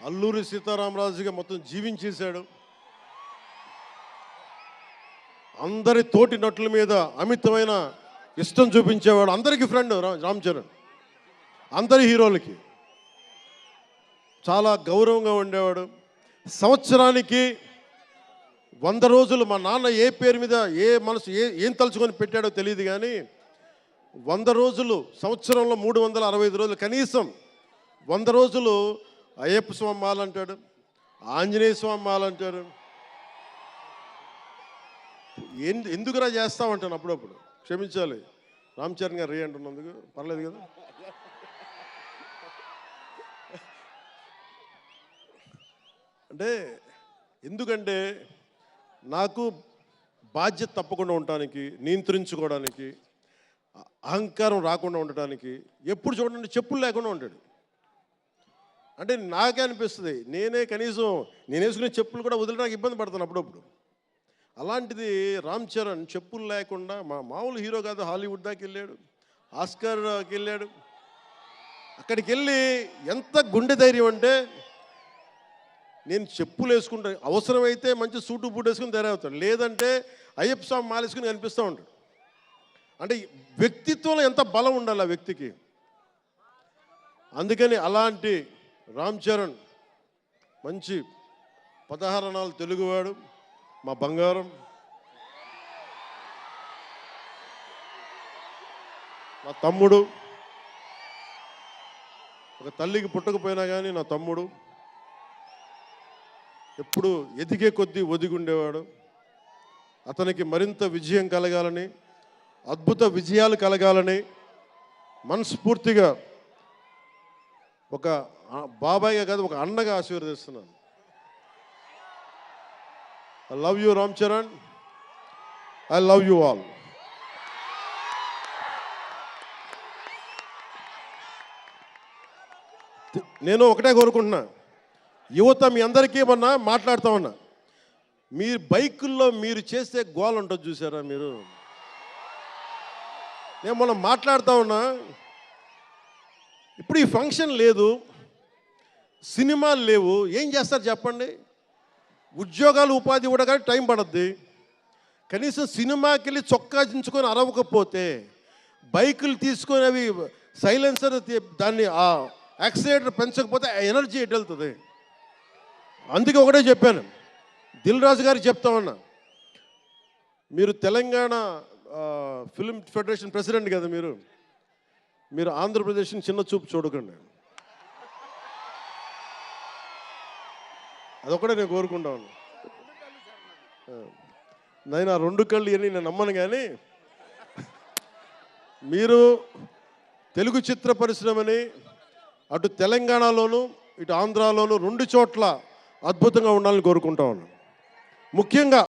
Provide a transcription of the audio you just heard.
అల్లూరి సీతారామరాజుగా మొత్తం జీవించేశాడు. అందరి తోటి నటుల మీద అమితమైన ఇష్టం చూపించేవాడు. అందరికీ ఫ్రెండ్ రామ్ చరణ్. అందరి హీరోలకి చాలా గౌరవంగా ఉండేవాడు. సంవత్సరానికి 100 రోజులు మా నాన్న ఏ పేరు మీద ఏం తలుచుకొని పెట్టాడో తెలియదు, కానీ 100 రోజులు సంవత్సరంలో 365 రోజులు కనీసం 100 రోజులు అయ్యప్ప స్వామి మాల అంటాడు, ఆంజనేయ స్వామి మాల అంటాడు. ఎందుకురా చేస్తామంటాను అప్పుడప్పుడు. క్షమించాలి రామ్ చరణ్ గారు అంటున్నందుకు, పర్లేదు కదా. అంటే ఎందుకంటే నాకు బాధ్యత తప్పకుండా ఉండటానికి, నియంత్రించుకోవడానికి, అహంకారం రాకుండా ఉండటానికి ఎప్పుడు చూడండి చెప్పులు లేకుండా ఉంటాడు. అంటే నాకే అనిపిస్తుంది, కనీసం నేను వేసుకునే చెప్పులు కూడా వదిలేడానికి ఇబ్బంది పడతాను అప్పుడప్పుడు. అలాంటిది రామ్ చరణ్ చెప్పులు లేకుండా మామూలు హీరో కాదు, హాలీవుడ్ దాకా వెళ్ళాడు, ఆస్కార్కి వెళ్ళాడు. అక్కడికి వెళ్ళి ఎంత గుండె ధైర్యం అంటే, నేను చెప్పులు వేసుకుంటా, అవసరమైతే మంచి సూటు బూట్ వేసుకుని తయారవుతాడు, లేదంటే అయ్యప్ప స్వామి మాలేసుకుని కనిపిస్తూ ఉంటాడు. అంటే వ్యక్తిత్వంలో ఎంత బలం ఉండాలి ఆ వ్యక్తికి. అందుకని అలాంటి రామ్ చరణ్ మంచి 16 అణాలు తెలుగువాడు, మా బంగారం, నా తమ్ముడు. ఒక తల్లికి పుట్టకపోయినా కానీ నా తమ్ముడు. ఎప్పుడు ఎదిగే కొద్దీ ఒదిగుండేవాడు. అతనికి మరింత విజయం కలగాలని, అద్భుత విజయాలు కలగాలని మనస్ఫూర్తిగా ఒక బాబాయ్గా కాదు, ఒక అన్నగా ఆశీర్వదిస్తున్నాను. I love you Ram Charan, I love you all. నేను ఒకటే కోరుకుంటున్నా, యువత మీ అందరికీ ఏమన్నా మాట్లాడుతూ ఉన్నా, మీరు బైకుల్లో మీరు చేసే గోల ఉంటుంది చూసారా మీరు. నేను మొన్న మాట్లాడుతూ ఉన్నా, ఇప్పుడు ఈ ఫంక్షన్ లేదు, సినిమాలు లేవు, ఏం చేస్తారు చెప్పండి. ఉద్యోగాలు ఉపాధి కూడా కానీ టైం పడుద్ది. కనీసం సినిమాకి వెళ్ళి చొక్కా దించుకొని అరవకపోతే, బైకులు తీసుకొని అవి సైలెన్సర్ దాన్ని ఆ యాక్సిలేటర్ పెంచకపోతే ఎనర్జీ ఎటు వెళ్తుంది. అందుకే ఒకటే చెప్పాను, దిల్ రాజు గారికి చెప్తా ఉన్నా, మీరు తెలంగాణ ఫిల్మ్ ఫెడరేషన్ ప్రెసిడెంట్ కదా, మీరు ఆంధ్రప్రదేశ్ని చిన్న చూపు చూడకండి. అదొకటే నేను కోరుకుంటా ఉన్నా. నేను ఆ 2 కళ్ళు అని నేను నమ్మను, కానీ మీరు తెలుగు చిత్ర పరిశ్రమని అటు తెలంగాణలోను ఇటు ఆంధ్రాలోను 2 చోట్ల అద్భుతంగా ఉండాలని కోరుకుంటా ఉన్నాను. ముఖ్యంగా